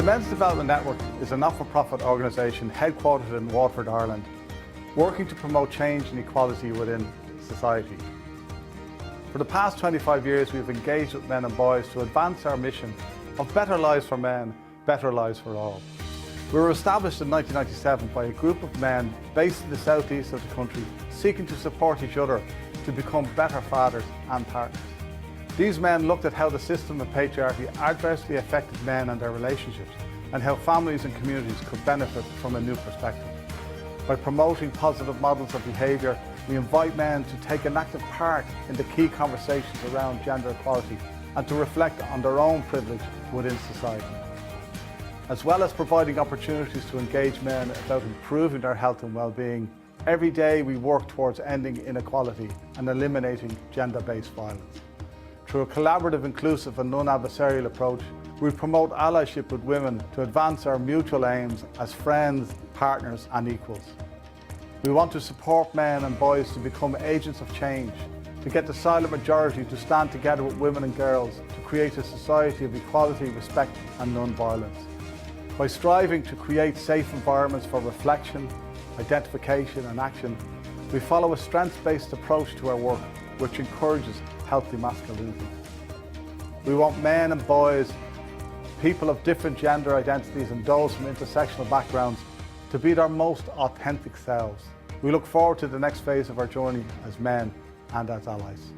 The Men's Development Network is a not-for-profit organisation headquartered in Waterford, Ireland, working to promote change and equality within society. For the past 25 years, we have engaged with men and boys to advance our mission of better lives for men, better lives for all. We were established in 1997 by a group of men based in the southeast of the country, seeking to support each other to become better fathers and partners. These men looked at how the system of patriarchy adversely affected men and their relationships, and how families and communities could benefit from a new perspective. By promoting positive models of behaviour, we invite men to take an active part in the key conversations around gender equality and to reflect on their own privilege within society. As well as providing opportunities to engage men about improving their health and well-being, every day we work towards ending inequality and eliminating gender-based violence. Through a collaborative, inclusive and non-adversarial approach, we promote allyship with women to advance our mutual aims as friends, partners and equals. We want to support men and boys to become agents of change, to get the silent majority to stand together with women and girls to create a society of equality, respect and non-violence. By striving to create safe environments for reflection, identification and action, we follow a strengths-based approach to our work which encourages healthy masculinity. We want men and boys, people of different gender identities and those from intersectional backgrounds to be their most authentic selves. We look forward to the next phase of our journey as men and as allies.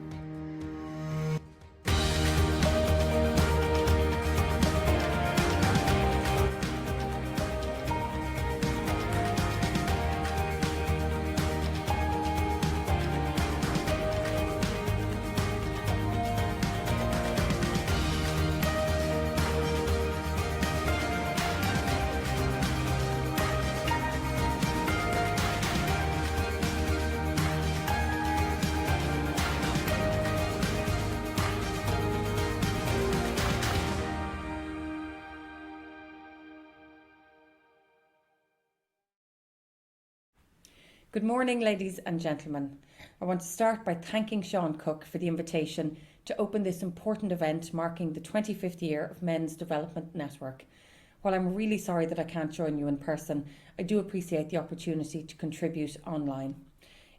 Good morning, ladies and gentlemen. I want to start by thanking Seán Cooke for the invitation to open this important event marking the 25th year of Men's Development Network. While I'm really sorry that I can't join you in person, I do appreciate the opportunity to contribute online.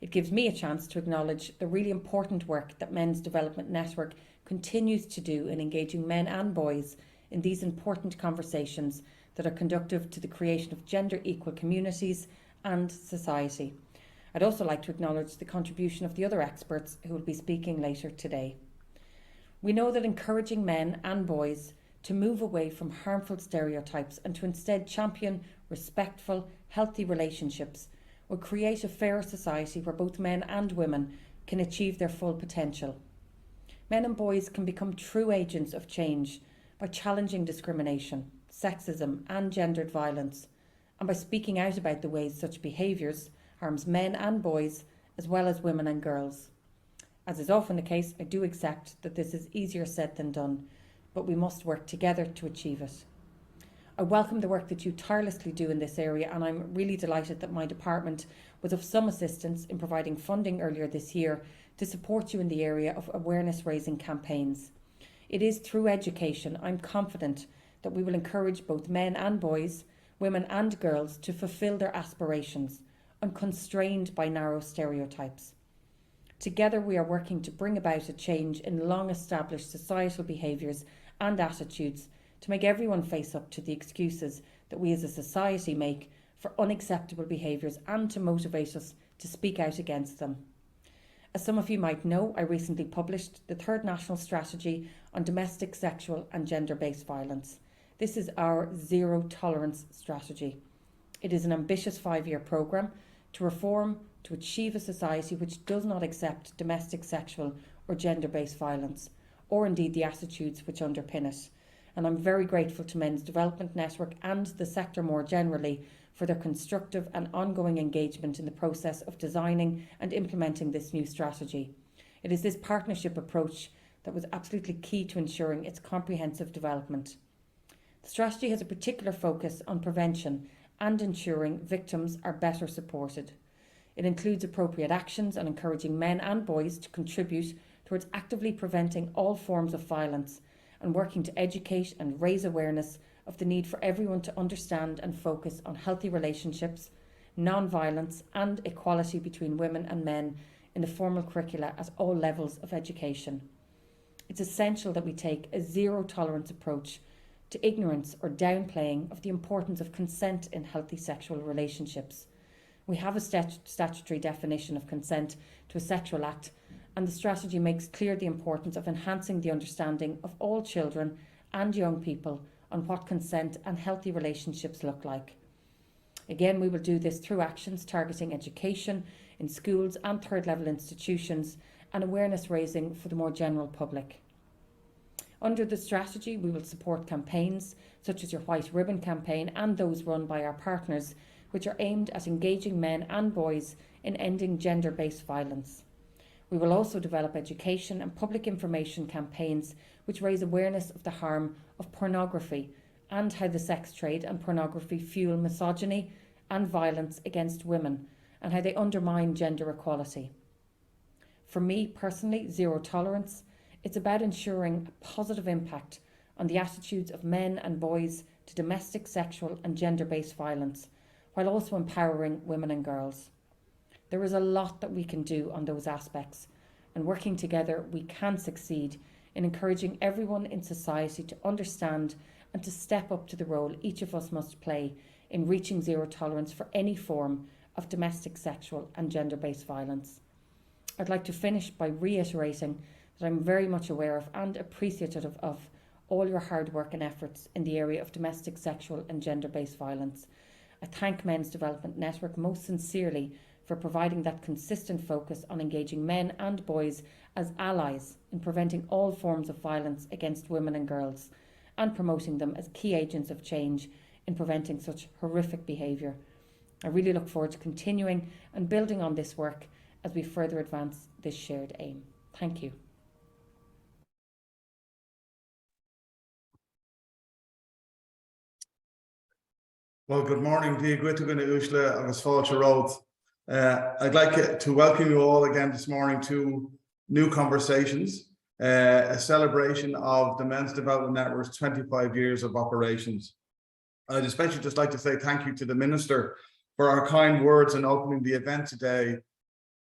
It gives me a chance to acknowledge the really important work that Men's Development Network continues to do in engaging men and boys in these important conversations that are conducive to the creation of gender equal communities and society. I'd also like to acknowledge the contribution of the other experts who will be speaking later today. We know that encouraging men and boys to move away from harmful stereotypes and to instead champion respectful, healthy relationships will create a fairer society where both men and women can achieve their full potential. Men and boys can become true agents of change by challenging discrimination, sexism and gendered violence, and by speaking out about the ways such behaviours harms men and boys as well as women and girls. As is often the case, I do accept that this is easier said than done, but we must work together to achieve it. I welcome the work that you tirelessly do in this area, and I'm really delighted that my department was of some assistance in providing funding earlier this year to support you in the area of awareness raising campaigns. It is through education, I'm confident, that we will encourage both men and boys, women and girls to fulfil their aspirations, unconstrained by narrow stereotypes. Together we are working to bring about a change in long-established societal behaviours and attitudes to make everyone face up to the excuses that we as a society make for unacceptable behaviours and to motivate us to speak out against them. As some of you might know, I recently published the third National Strategy on Domestic, Sexual and Gender-Based Violence. This is our zero tolerance strategy. It is an ambitious 5-year programme to reform, to achieve a society which does not accept domestic, sexual or gender-based violence, or indeed the attitudes which underpin it. And I'm very grateful to Men's Development Network and the sector more generally for their constructive and ongoing engagement in the process of designing and implementing this new strategy. It is this partnership approach that was absolutely key to ensuring its comprehensive development. The strategy has a particular focus on prevention and ensuring victims are better supported. It includes appropriate actions and encouraging men and boys to contribute towards actively preventing all forms of violence and working to educate and raise awareness of the need for everyone to understand and focus on healthy relationships, non-violence and equality between women and men in the formal curricula at all levels of education. It's essential that we take a zero-tolerance approach to ignorance or downplaying of the importance of consent in healthy sexual relationships. We have a statutory definition of consent to a sexual act, and the strategy makes clear the importance of enhancing the understanding of all children and young people on what consent and healthy relationships look like. Again, we will do this through actions targeting education in schools and third-level institutions and awareness raising for the more general public. Under the strategy, we will support campaigns such as your White Ribbon campaign and those run by our partners, which are aimed at engaging men and boys in ending gender-based violence. We will also develop education and public information campaigns which raise awareness of the harm of pornography and how the sex trade and pornography fuel misogyny and violence against women and how they undermine gender equality. For me personally, zero tolerance, it's about ensuring a positive impact on the attitudes of men and boys to domestic, sexual and gender-based violence, while also empowering women and girls. There is a lot that we can do on those aspects, and working together we can succeed in encouraging everyone in society to understand and to step up to the role each of us must play in reaching zero tolerance for any form of domestic, sexual and gender-based violence. I'd like to finish by reiterating that I'm very much aware of and appreciative of all your hard work and efforts in the area of domestic, sexual and gender-based violence. I thank Men's Development Network most sincerely for providing that consistent focus on engaging men and boys as allies in preventing all forms of violence against women and girls and promoting them as key agents of change in preventing such horrific behaviour. I really look forward to continuing and building on this work as we further advance this shared aim. Thank you. Well, good morning, Dí Gwytaguna Ushla agus Fáilte Roth. I'd like to welcome you all again this morning to New Conversations, a celebration of the Men's Development Network's 25 years of operations. I'd especially just like to say thank you to the Minister for our kind words in opening the event today.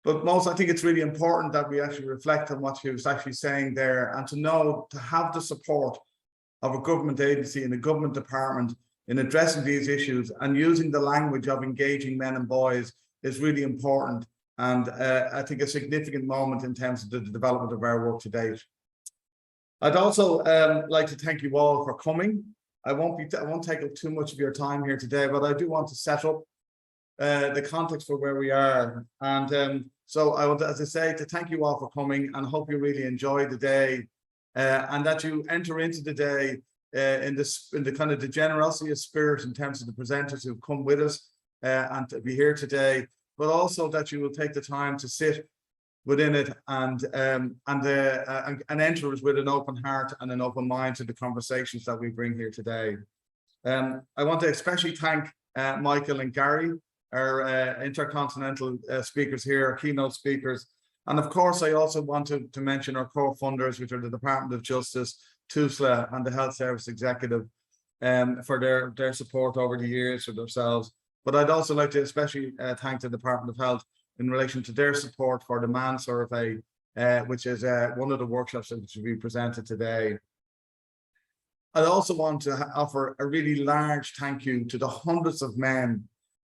But most, I think it's really important that we actually reflect on what she was actually saying there, and to know, to have the support of a government agency and a government department in addressing these issues and using the language of engaging men and boys is really important, and I think a significant moment in terms of the development of our work to date. I'd also like to thank you all for coming. I won't take up too much of your time here today, but I do want to set up the context for where we are. And so I want to, as I say, to thank you all for coming, and hope you really enjoy the day and that you enter into the day in the kind of the generosity of spirit in terms of the presenters who've come with us and to be here today, but also that you will take the time to sit within it and enter us with an open heart and an open mind to the conversations that we bring here today. I want to especially thank Michael and Gary, our intercontinental speakers here, our keynote speakers. And of course, I also want to mention our co-funders, which are the Department of Justice, TUSLA and the Health Service Executive for their support over the years for themselves. But I'd also like to especially thank the Department of Health in relation to their support for the MAN survey, which is one of the workshops that will be presented today. I also want to offer a really large thank you to the hundreds of men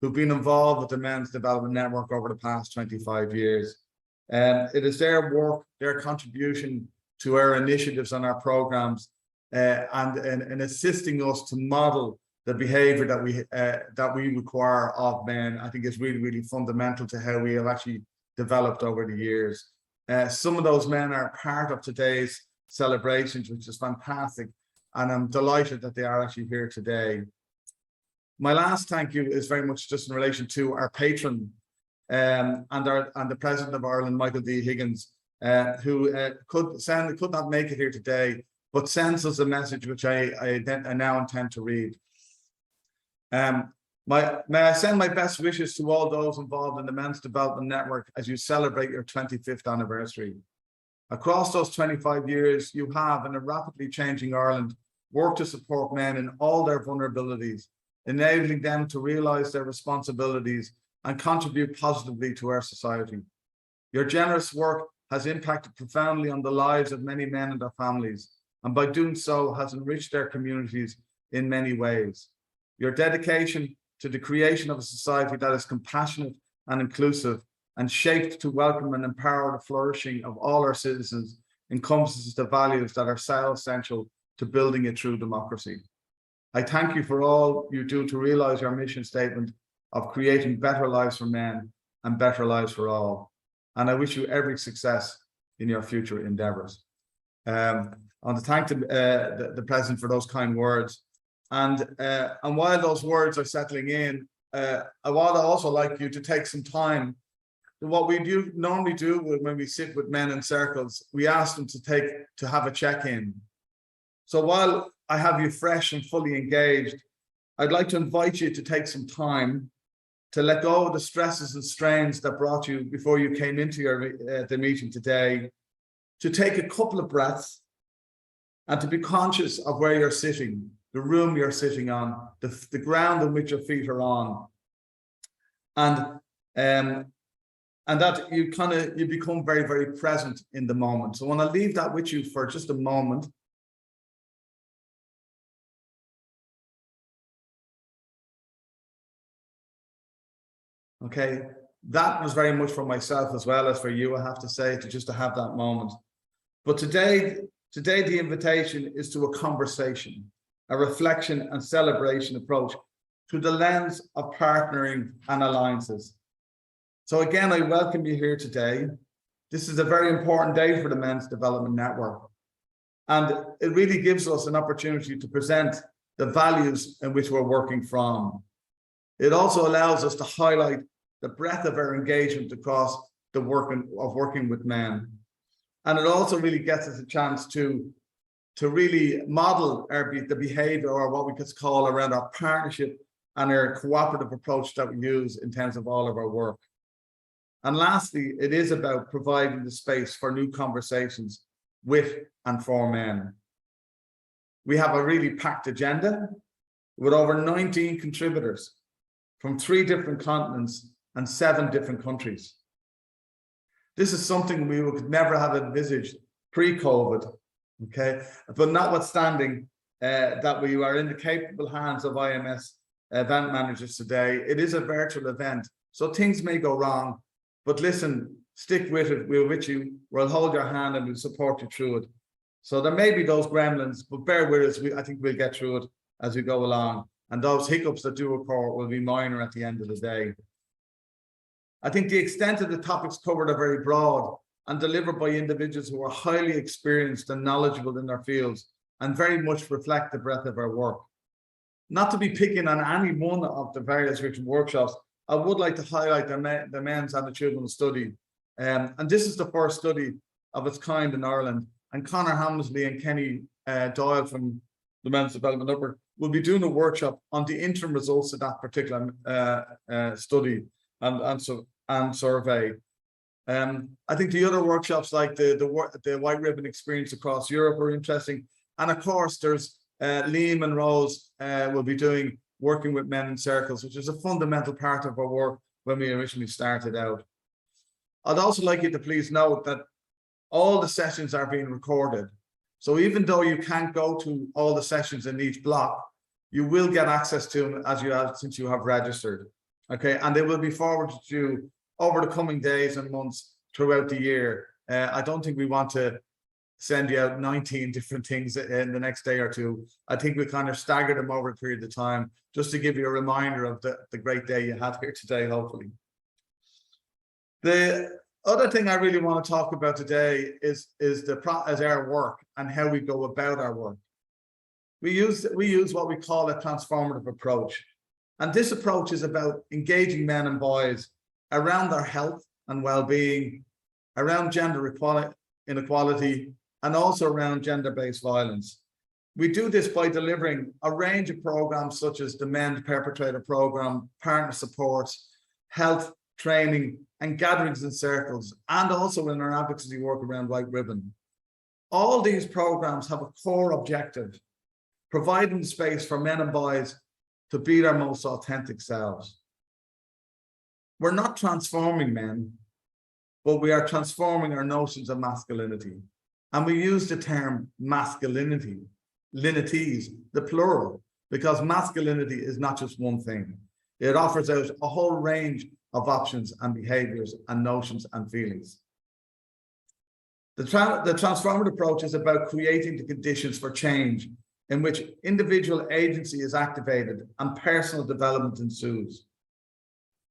who've been involved with the Men's Development Network over the past 25 years. It is their work, their contribution to our initiatives and our programs and assisting us to model the behavior that we require of men. I think is really, really fundamental to how we have actually developed over the years. Some of those men are part of today's celebrations, which is fantastic, and I'm delighted that they are actually here today. My last thank you is very much just in relation to our patron and the President of Ireland, Michael D. Higgins, who could not make it here today, but sends us a message which I now intend to read. May I send my best wishes to all those involved in the Men's Development Network as you celebrate your 25th anniversary. Across those 25 years, you have, in a rapidly changing Ireland, work to support men in all their vulnerabilities, enabling them to realize their responsibilities and contribute positively to our society. Your generous work has impacted profoundly on the lives of many men and their families, and by doing so has enriched their communities in many ways. Your dedication to the creation of a society that is compassionate and inclusive and shaped to welcome and empower the flourishing of all our citizens encompasses the values that are so essential to building a true democracy. I thank you for all you do to realize your mission statement of creating better lives for men and better lives for all. And I wish you every success in your future endeavors. I want to thank the President for those kind words. And while those words are settling in, I would also like you to take some time. What we normally do when we sit with men in circles, we ask them to have a check-in. So while I have you fresh and fully engaged, I'd like to invite you to take some time to let go of the stresses and strains that brought you before you came into the meeting today, to take a couple of breaths and to be conscious of where you're sitting, the room you're sitting on, the ground on which your feet are on, and that you become very, very present in the moment. So I want to leave that with you for just a moment. Okay, that was very much for myself as well as for you, I have to say, to have that moment. But today the invitation is to a conversation, a reflection and celebration approach through the lens of partnering and alliances. So again, I welcome you here today. This is a very important day for the Men's Development Network. And it really gives us an opportunity to present the values in which we're working from. It also allows us to highlight the breadth of our engagement across the working with men. And it also really gets us a chance to really model the behavior, or what we could call, around our partnership and our cooperative approach that we use in terms of all of our work. And lastly, it is about providing the space for new conversations with and for men. We have a really packed agenda with over 19 contributors from 3 different continents and 7 different countries. This is something we could never have envisaged pre-COVID, okay? But notwithstanding that we are in the capable hands of IMS event managers today, it is a virtual event, so things may go wrong. But listen, stick with it, we're with you, we'll hold your hand and we'll support you through it. So there may be those gremlins, but bear with us, I think we'll get through it as we go along. And those hiccups that do occur will be minor at the end of the day. I think the extent of the topics covered are very broad and delivered by individuals who are highly experienced and knowledgeable in their fields and very much reflect the breadth of our work. Not to be picking on any one of the various written workshops, I would like to highlight the men's and the children's study. And this is the first study of its kind in Ireland. And Conor Hammersley and Kenny Doyle from the Men's Development Network will be doing a workshop on the interim results of that particular study and survey. I think the other workshops, like the White Ribbon Experience across Europe, are interesting. And of course, there's Liam and Rose will be doing working with men in circles, which is a fundamental part of our work when we originally started out. I'd also like you to please note that all the sessions are being recorded. So even though you can't go to all the sessions in each block, you will get access to them since you have registered. Okay, and they will be forwarded to you over the coming days and months throughout the year. I don't think we want to send you out 19 different things in the next day or two. I think we kind of stagger them over a period of time just to give you a reminder of the great day you had here today, hopefully. The other thing I really want to talk about today is our work and how we go about our work. We use what we call a transformative approach. And this approach is about engaging men and boys around their health and well-being, around gender inequality, and also around gender-based violence. We do this by delivering a range of programs such as the Men's Perpetrator Program, partner supports, health training, and gatherings in circles, and also in our advocacy work around White Ribbon. All these programs have a core objective providing space for men and boys to be their most authentic selves. We're not transforming men, but we are transforming our notions of masculinity. And we use the term masculinity, linities, the plural, because masculinity is not just one thing. It offers out a whole range of options and behaviors and notions and feelings. The transformative approach is about creating the conditions for change in which individual agency is activated and personal development ensues.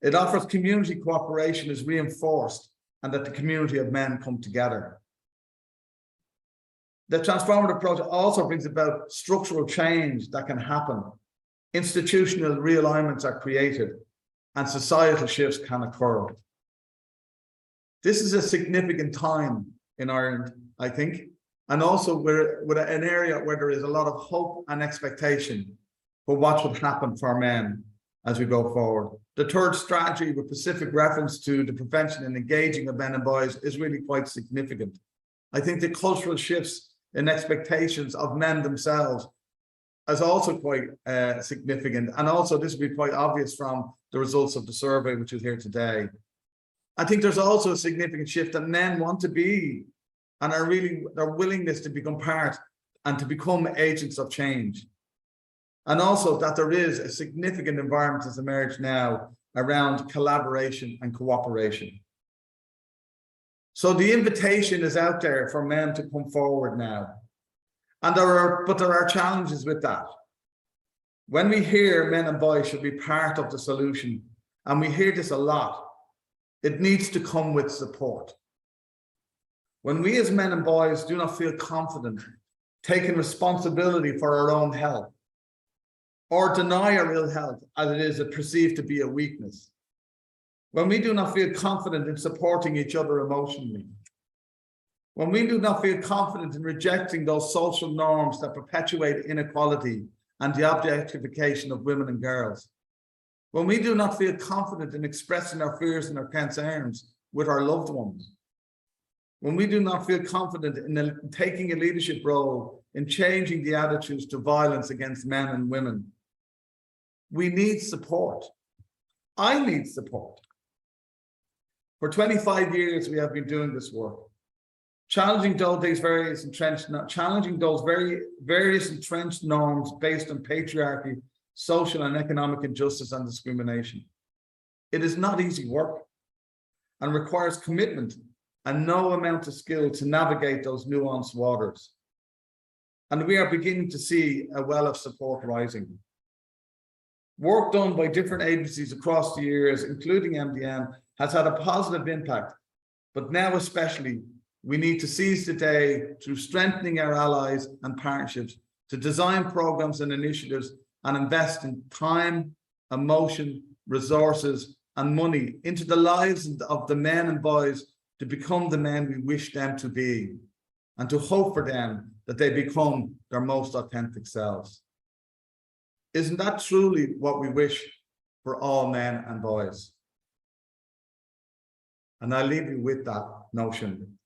It offers community cooperation is reinforced and that the community of men come together. The transformative approach also brings about structural change that can happen. Institutional realignments are created and societal shifts can occur. This is a significant time in Ireland, I think, and also we're an area where there is a lot of hope and expectation for what should happen for men as we go forward. The third strategy with specific reference to the prevention and engaging of men and boys is really quite significant. I think the cultural shifts in expectations of men themselves is also quite significant. And also this will be quite obvious from the results of the survey, which is here today. I think there's also a significant shift that men want to be and are really their willingness to become part and to become agents of change. And also that there is a significant environment that's emerged now around collaboration and cooperation. So the invitation is out there for men to come forward now. And there are challenges with that. When we hear men and boys should be part of the solution, and we hear this a lot, it needs to come with support. When we as men and boys do not feel confident taking responsibility for our own health, or deny our ill health as it is perceived to be a weakness, when we do not feel confident in supporting each other emotionally, when we do not feel confident in rejecting those social norms that perpetuate inequality and the objectification of women and girls, when we do not feel confident in expressing our fears and our concerns with our loved ones, when we do not feel confident in taking a leadership role in changing the attitudes to violence against men and women, we need support. I need support. For 25 years, we have been doing this work, challenging those various entrenched norms based on patriarchy, social and economic injustice and discrimination. It is not easy work and requires commitment and no amount of skill to navigate those nuanced waters. And we are beginning to see a well of support rising. Work done by different agencies across the years, including MDN, has had a positive impact, but now especially, we need to seize the day through strengthening our allies and partnerships to design programs and initiatives and invest in time, emotion, resources, and money into the lives of the men and boys to become the men we wish them to be, and to hope for them that they become their most authentic selves. Isn't that truly what we wish for all men and boys? And I leave you with that notion.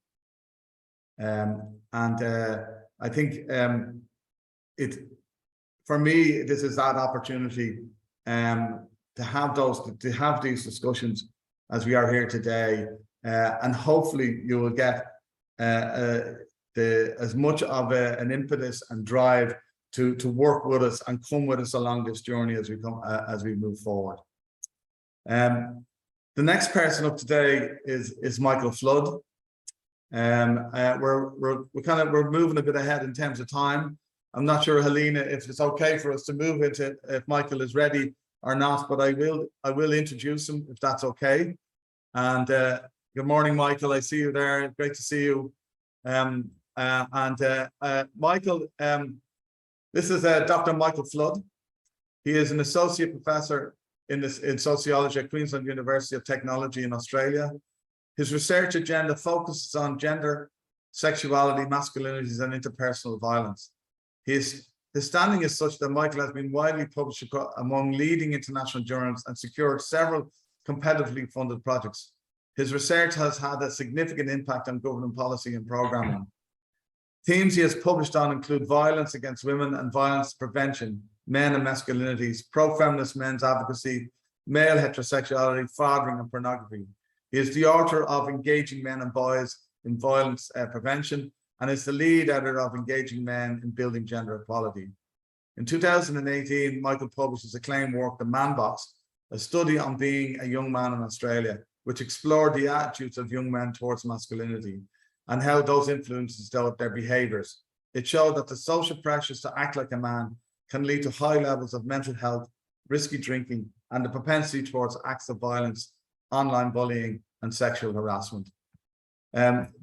I think for me, this is that opportunity to have these discussions as we are here today, and hopefully you will get as much of an impetus and drive to work with us and come with us along this journey as we move forward. The next person up today is Michael Flood. We're moving a bit ahead in terms of time. I'm not sure, Helena, if it's okay for us to move into if Michael is ready or not, but I will introduce him if that's okay. And good morning, Michael. I see you there. Great to see you. Michael, this is Dr. Michael Flood. He is an associate professor in sociology at Queensland University of Technology in Australia. His research agenda focuses on gender, sexuality, masculinities, and interpersonal violence. His standing is such that Michael has been widely published among leading international journals and secured several competitively funded projects. His research has had a significant impact on government policy and programming. Themes he has published on include violence against women and violence prevention, men and masculinities, pro-feminist men's advocacy, male heterosexuality, fathering and pornography. He is the author of Engaging Men and Boys in Violence Prevention and is the lead editor of Engaging Men in Building Gender Equality. In 2018, Michael published his acclaimed work, The Man Box, a study on being a young man in Australia, which explored the attitudes of young men towards masculinity and how those influences develop their behaviors. It showed that the social pressures to act like a man can lead to high levels of mental health, risky drinking, and the propensity towards acts of violence, online bullying, and sexual harassment.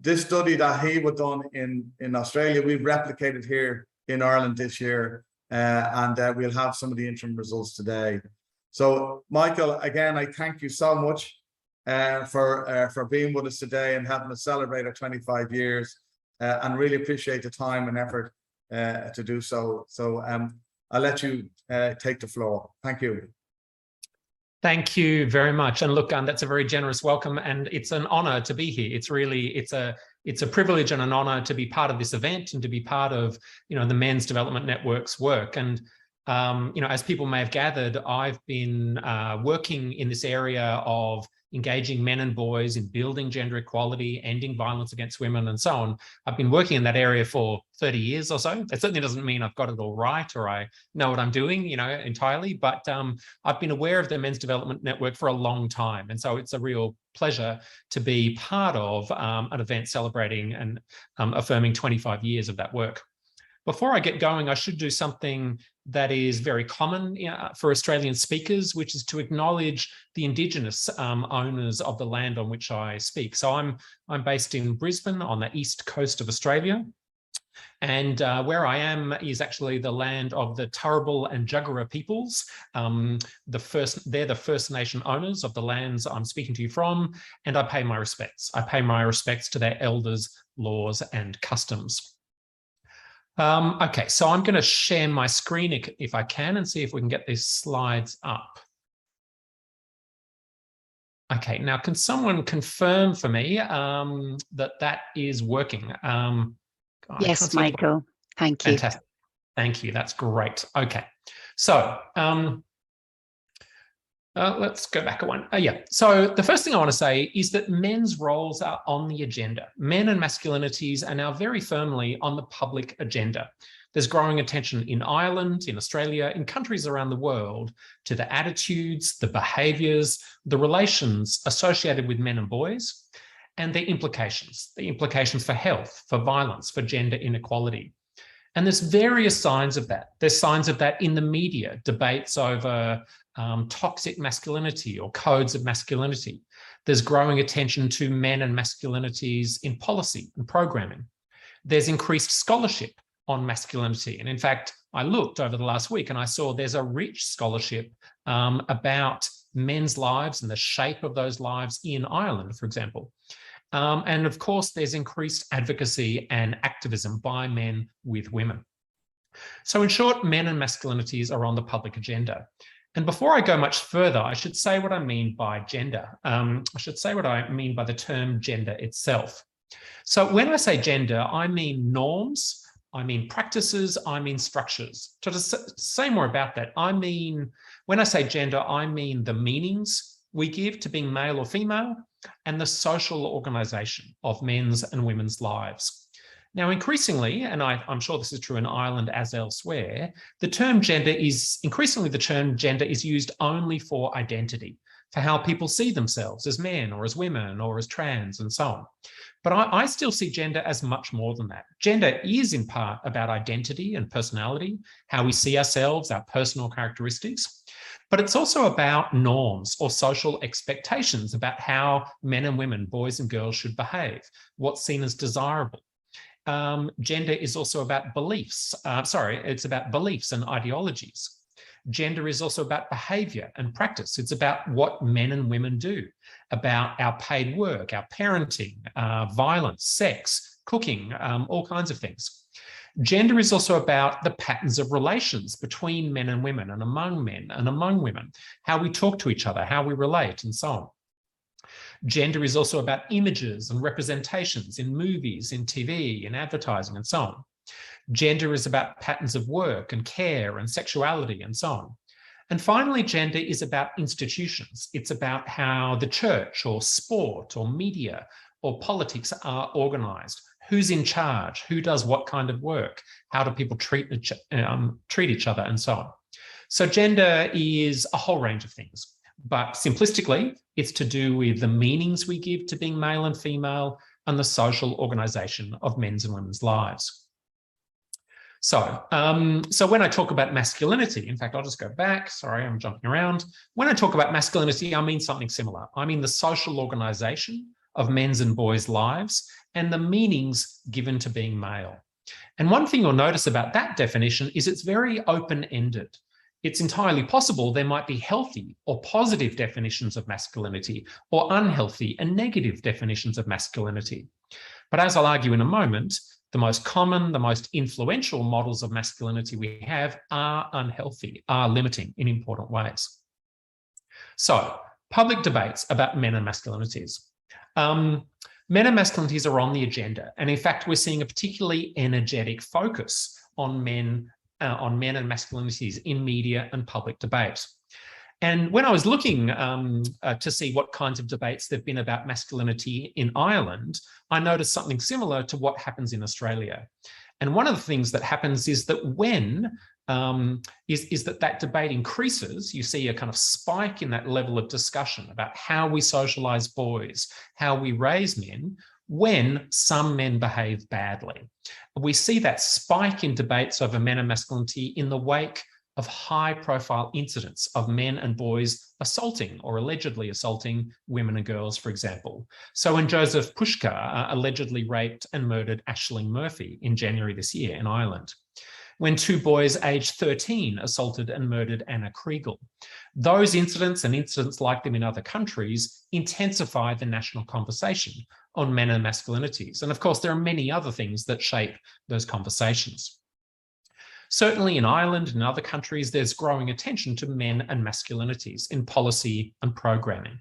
This study that he was done in Australia, we've replicated here in Ireland this year, and we'll have some of the interim results today. So, Michael, again, I thank you so much for being with us today and helping us celebrate our 25 years, and really appreciate the time and effort to do so. So I'll let you take the floor. Thank you. Thank you very much. And look, that's a very generous welcome, and it's an honor to be here. It's a privilege and an honor to be part of this event and to be part of, the Men's Development Network's work. And as people may have gathered, I've been working in this area of engaging men and boys in building gender equality, ending violence against women, and so on. I've been working in that area for 30 years or so. That certainly doesn't mean I've got it all right or I know what I'm doing, entirely, but I've been aware of the Men's Development Network for a long time. And so it's a real pleasure to be part of an event celebrating and affirming 25 years of that work. Before I get going, I should do something that is very common for Australian speakers, which is to acknowledge the Indigenous owners of the land on which I speak. So I'm based in Brisbane on the east coast of Australia. And where I am is actually the land of the Turrbal and Jagera peoples. They're the First Nation owners of the lands I'm speaking to you from, and I pay my respects. I pay my respects to their elders, laws, and customs. Okay, so I'm going to share my screen if I can and see if we can get these slides up. Okay, now can someone confirm for me that is working? Yes, Michael, thank you. Fantastic. Thank you, that's great. Okay, so let's go back one. So the first thing I want to say is that men's roles are on the agenda. Men and masculinities are now very firmly on the public agenda. There's growing attention in Ireland, in Australia, in countries around the world to the attitudes, the behaviours, the relations associated with men and boys, and their implications for health, for violence, for gender inequality. And there's various signs of that. There's signs of that in the media, debates over toxic masculinity or codes of masculinity. There's growing attention to men and masculinities in policy and programming. There's increased scholarship on masculinity. And in fact, I looked over the last week and I saw there's a rich scholarship about men's lives and the shape of those lives in Ireland, for example. And of course, there's increased advocacy and activism by men with women. So in short, men and masculinities are on the public agenda. And before I go much further, I should say what I mean by gender. I should say what I mean by the term gender itself. So when I say gender, I mean norms, I mean practices, I mean structures. So to say more about that, when I say gender, I mean the meanings we give to being male or female and the social organisation of men's and women's lives. Now, increasingly, and I'm sure this is true in Ireland as elsewhere, the term gender is used only for identity, for how people see themselves as men or as women or as trans and so on. But I still see gender as much more than that. Gender is in part about identity and personality, how we see ourselves, our personal characteristics. But it's also about norms or social expectations about how men and women, boys and girls should behave, what's seen as desirable. Gender is also about beliefs. It's about beliefs and ideologies. Gender is also about behaviour and practice. It's about what men and women do, about our paid work, our parenting, violence, sex, cooking, all kinds of things. Gender is also about the patterns of relations between men and women and among men and among women, how we talk to each other, how we relate, and so on. Gender is also about images and representations in movies, in TV, in advertising, and so on. Gender is about patterns of work and care and sexuality and so on. And finally, gender is about institutions. It's about how the church or sport or media or politics are organised. Who's in charge? Who does what kind of work? How do people treat each other and so on? So gender is a whole range of things, but simplistically, it's to do with the meanings we give to being male and female and the social organisation of men's and women's lives. So when I talk about masculinity, in fact, I'll just go back. Sorry, I'm jumping around. When I talk about masculinity, I mean something similar. I mean the social organisation of men's and boys' lives and the meanings given to being male. And one thing you'll notice about that definition is it's very open-ended. It's entirely possible there might be healthy or positive definitions of masculinity or unhealthy and negative definitions of masculinity. But as I'll argue in a moment, the most common, the most influential models of masculinity we have are unhealthy, are limiting in important ways. So, public debates about men and masculinities. Men and masculinities are on the agenda. And in fact, we're seeing a particularly energetic focus on men and masculinities in media and public debate. And when I was looking to see what kinds of debates there've been about masculinity in Ireland, I noticed something similar to what happens in Australia. And one of the things that happens is that when that debate increases, you see a kind of spike in that level of discussion about how we socialise boys, how we raise men, when some men behave badly. We see that spike in debates over men and masculinity in the wake of high-profile incidents of men and boys assaulting or allegedly assaulting women and girls, for example. So when Joseph Pushkar allegedly raped and murdered Aisling Murphy in January this year in Ireland. When two boys aged 13 assaulted and murdered Anna Kriegel. Those incidents and incidents like them in other countries intensify the national conversation on men and masculinities. And of course, there are many other things that shape those conversations. Certainly in Ireland and other countries, there's growing attention to men and masculinities in policy and programming.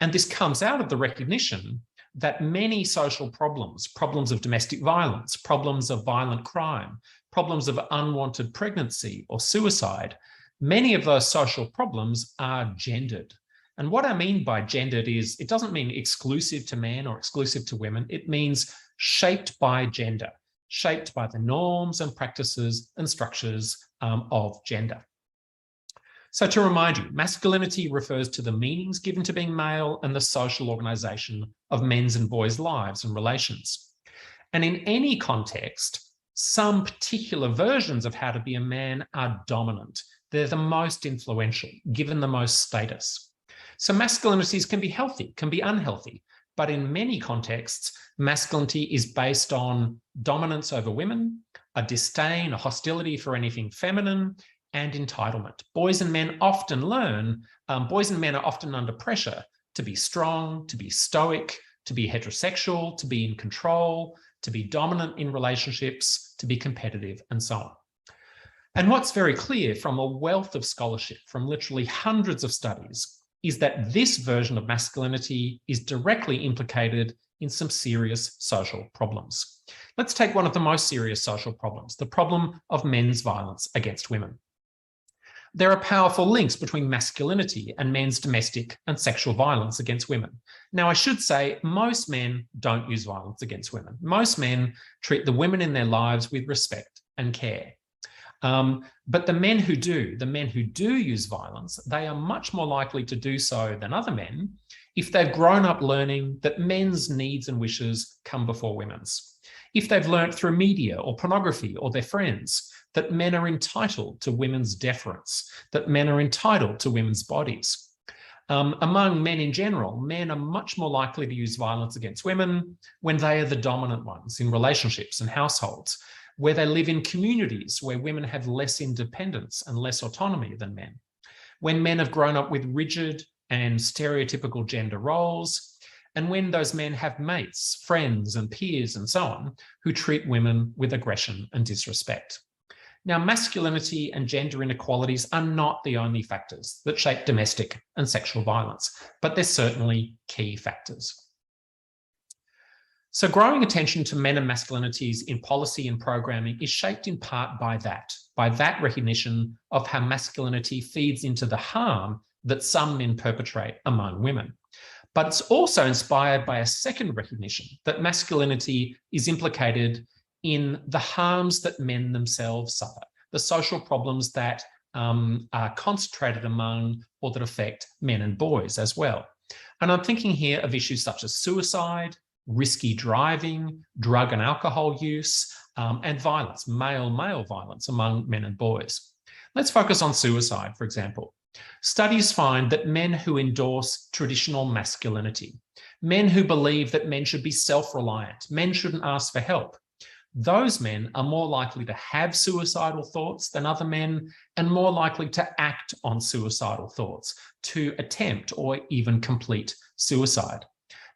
And this comes out of the recognition that many social problems, problems of domestic violence, problems of violent crime, problems of unwanted pregnancy or suicide, many of those social problems are gendered. And what I mean by gendered is, it doesn't mean exclusive to men or exclusive to women. It means shaped by gender, shaped by the norms and practices and structures of gender. So to remind you, masculinity refers to the meanings given to being male and the social organisation of men's and boys' lives and relations. And in any context, some particular versions of how to be a man are dominant. They're the most influential, given the most status. So masculinities can be healthy, can be unhealthy, but in many contexts, masculinity is based on dominance over women, a disdain, a hostility for anything feminine, and entitlement. Boys and men are often under pressure to be strong, to be stoic, to be heterosexual, to be in control, to be dominant in relationships, to be competitive, and so on. And what's very clear from a wealth of scholarship, from literally hundreds of studies, is that this version of masculinity is directly implicated in some serious social problems. Let's take one of the most serious social problems, the problem of men's violence against women. There are powerful links between masculinity and men's domestic and sexual violence against women. Now, I should say most men don't use violence against women. Most men treat the women in their lives with respect and care. But the men who do use violence, they are much more likely to do so than other men if they've grown up learning that men's needs and wishes come before women's. If they've learnt through media or pornography or their friends that men are entitled to women's deference, that men are entitled to women's bodies. Among men in general, men are much more likely to use violence against women when they are the dominant ones in relationships and households, where they live in communities where women have less independence and less autonomy than men, when men have grown up with rigid and stereotypical gender roles, and when those men have mates, friends, and peers, and so on, who treat women with aggression and disrespect. Now, masculinity and gender inequalities are not the only factors that shape domestic and sexual violence, but they're certainly key factors. So growing attention to men and masculinities in policy and programming is shaped in part by that recognition of how masculinity feeds into the harm that some men perpetrate among women. But it's also inspired by a second recognition that masculinity is implicated in the harms that men themselves suffer, the social problems that are concentrated among or that affect men and boys as well. And I'm thinking here of issues such as suicide, risky driving, drug and alcohol use, and violence, male-male violence among men and boys. Let's focus on suicide, for example. Studies find that men who endorse traditional masculinity, men who believe that men should be self-reliant, men shouldn't ask for help, those men are more likely to have suicidal thoughts than other men and more likely to act on suicidal thoughts, to attempt or even complete suicide.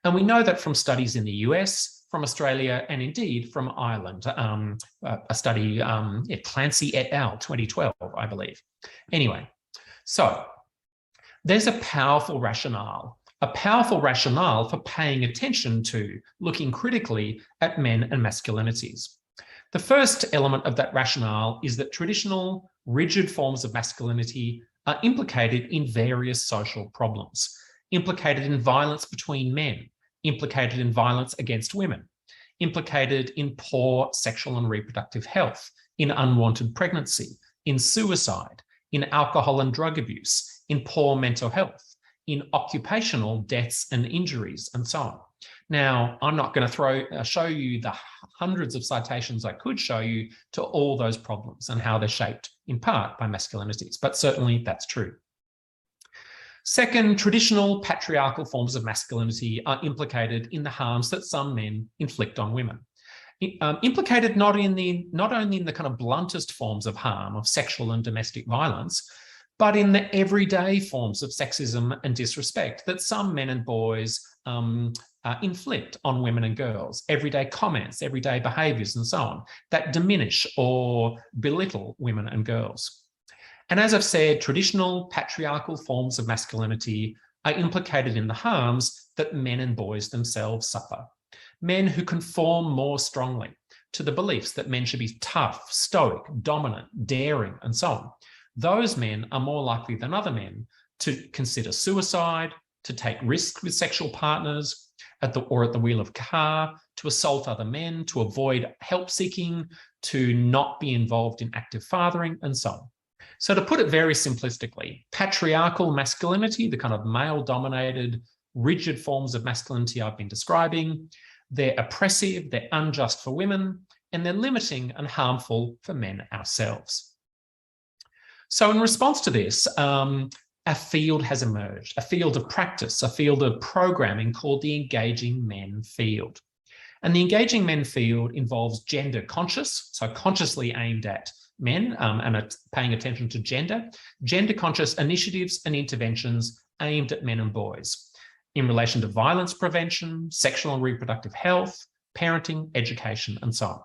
And we know that from studies in the US, from Australia, and indeed from Ireland, a study, Clancy et al., 2012, I believe. Anyway, so there's a powerful rationale for paying attention to, looking critically at men and masculinities. The first element of that rationale is that traditional, rigid forms of masculinity are implicated in various social problems, implicated in violence between men, implicated in violence against women, implicated in poor sexual and reproductive health, in unwanted pregnancy, in suicide, in alcohol and drug abuse, in poor mental health, in occupational deaths and injuries, and so on. Now, I'm not going to show you the hundreds of citations I could show you to all those problems and how they're shaped in part by masculinities, but certainly that's true. Second, traditional patriarchal forms of masculinity are implicated in the harms that some men inflict on women. Implicated not only in the kind of bluntest forms of harm of sexual and domestic violence, but in the everyday forms of sexism and disrespect that some men and boys inflict on women and girls, everyday comments, everyday behaviours and so on, that diminish or belittle women and girls. And as I've said, traditional patriarchal forms of masculinity are implicated in the harms that men and boys themselves suffer. Men who conform more strongly to the beliefs that men should be tough, stoic, dominant, daring, and so on. Those men are more likely than other men to consider suicide, to take risks with sexual partners, or at the wheel of a car, to assault other men, to avoid help seeking, to not be involved in active fathering, and so on. So to put it very simplistically, patriarchal masculinity, the kind of male-dominated, rigid forms of masculinity I've been describing, they're oppressive, they're unjust for women, and they're limiting and harmful for men ourselves. So in response to this, a field has emerged, a field of practice, a field of programming called the Engaging Men field. And the Engaging Men field involves gender conscious, so consciously aimed at men and paying attention to gender conscious initiatives and interventions aimed at men and boys in relation to violence prevention, sexual and reproductive health, parenting, education, and so on.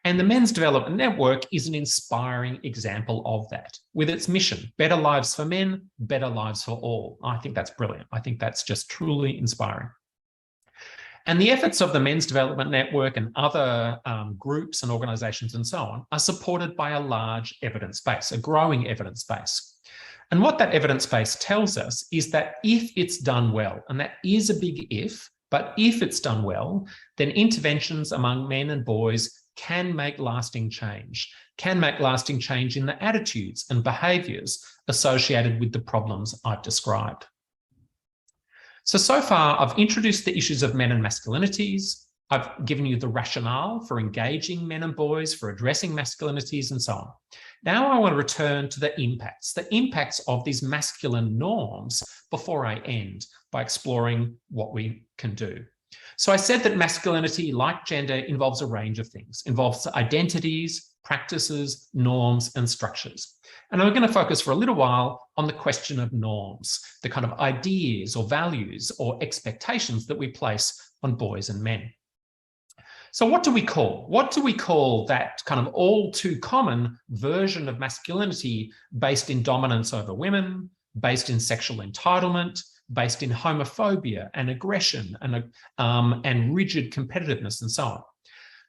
And the Men's Development Network is an inspiring example of that, with its mission, better lives for men, better lives for all. I think that's brilliant. I think that's just truly inspiring. And the efforts of the Men's Development Network and other groups and organisations and so on are supported by a large evidence base, a growing evidence base. And what that evidence base tells us is that if it's done well, and that is a big if, but if it's done well, then interventions among men and boys can make lasting change in the attitudes and behaviours associated with the problems I've described. So far, I've introduced the issues of men and masculinities. I've given you the rationale for engaging men and boys, for addressing masculinities and so on. Now I want to return to the impacts of these masculine norms before I end by exploring what we can do. So I said that masculinity, like gender, involves a range of things, involves identities, practices, norms, and structures. And I'm going to focus for a little while on the question of norms, the kind of ideas or values or expectations that we place on boys and men. So what do we call? What do we call that kind of all too common version of masculinity based in dominance over women, based in sexual entitlement, based in homophobia and aggression and rigid competitiveness and so on?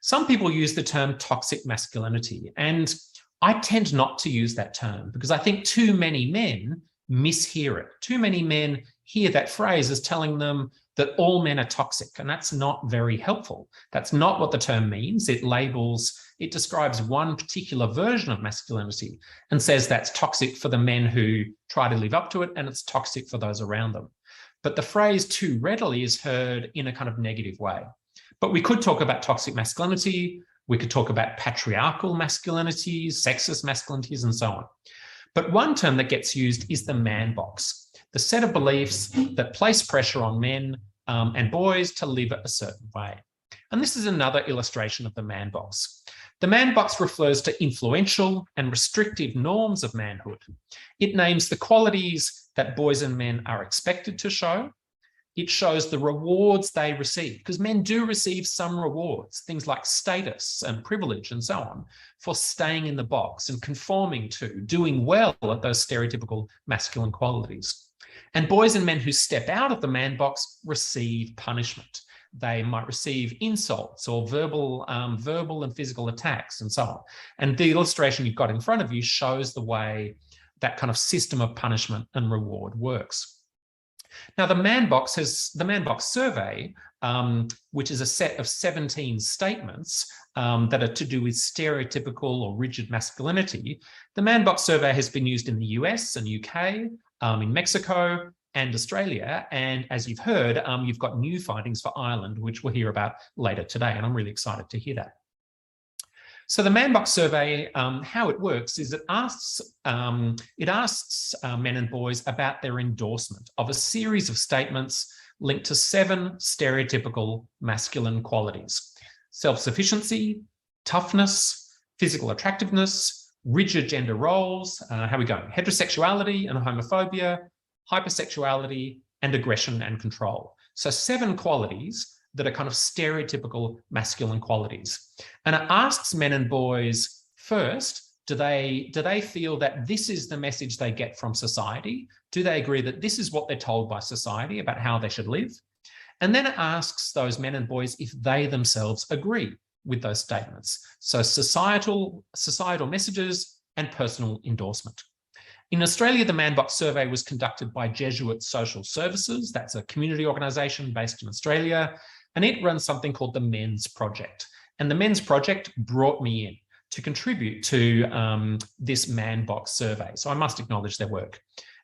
Some people use the term toxic masculinity, and I tend not to use that term because I think too many men mishear it. Too many men hear that phrase as telling them that all men are toxic, and that's not very helpful. That's not what the term means. It describes one particular version of masculinity and says that's toxic for the men who try to live up to it, and it's toxic for those around them. But the phrase too readily is heard in a kind of negative way. But we could talk about toxic masculinity, we could talk about patriarchal masculinities, sexist masculinities, and so on. But one term that gets used is the man box, the set of beliefs that place pressure on men and boys to live a certain way. And this is another illustration of the man box. The man box refers to influential and restrictive norms of manhood. It names the qualities that boys and men are expected to show. It shows the rewards they receive, because men do receive some rewards, things like status and privilege and so on, for staying in the box and conforming to, doing well at those stereotypical masculine qualities. And boys and men who step out of the man box receive punishment. They might receive insults or verbal and physical attacks and so on. And the illustration you've got in front of you shows the way that kind of system of punishment and reward works. Now, the Man Box survey, which is a set of 17 statements that are to do with stereotypical or rigid masculinity. The Man Box survey has been used in the US and UK, in Mexico and Australia. And as you've heard, you've got new findings for Ireland, which we'll hear about later today. And I'm really excited to hear that. So the Man Box survey, how it works is it asks men and boys about their endorsement of a series of statements linked to 7 stereotypical masculine qualities: self-sufficiency, toughness, physical attractiveness, rigid gender roles, how are we going? Heterosexuality and homophobia, hypersexuality, and aggression and control. So 7 qualities that are kind of stereotypical masculine qualities. And it asks men and boys first, do they feel that this is the message they get from society? Do they agree that this is what they're told by society about how they should live? And then it asks those men and boys if they themselves agree with those statements. So societal messages and personal endorsement. In Australia, the Man Box survey was conducted by Jesuit Social Services. That's a community organisation based in Australia. And it runs something called the Men's Project. And the Men's Project brought me in to contribute to this Man Box survey. So I must acknowledge their work.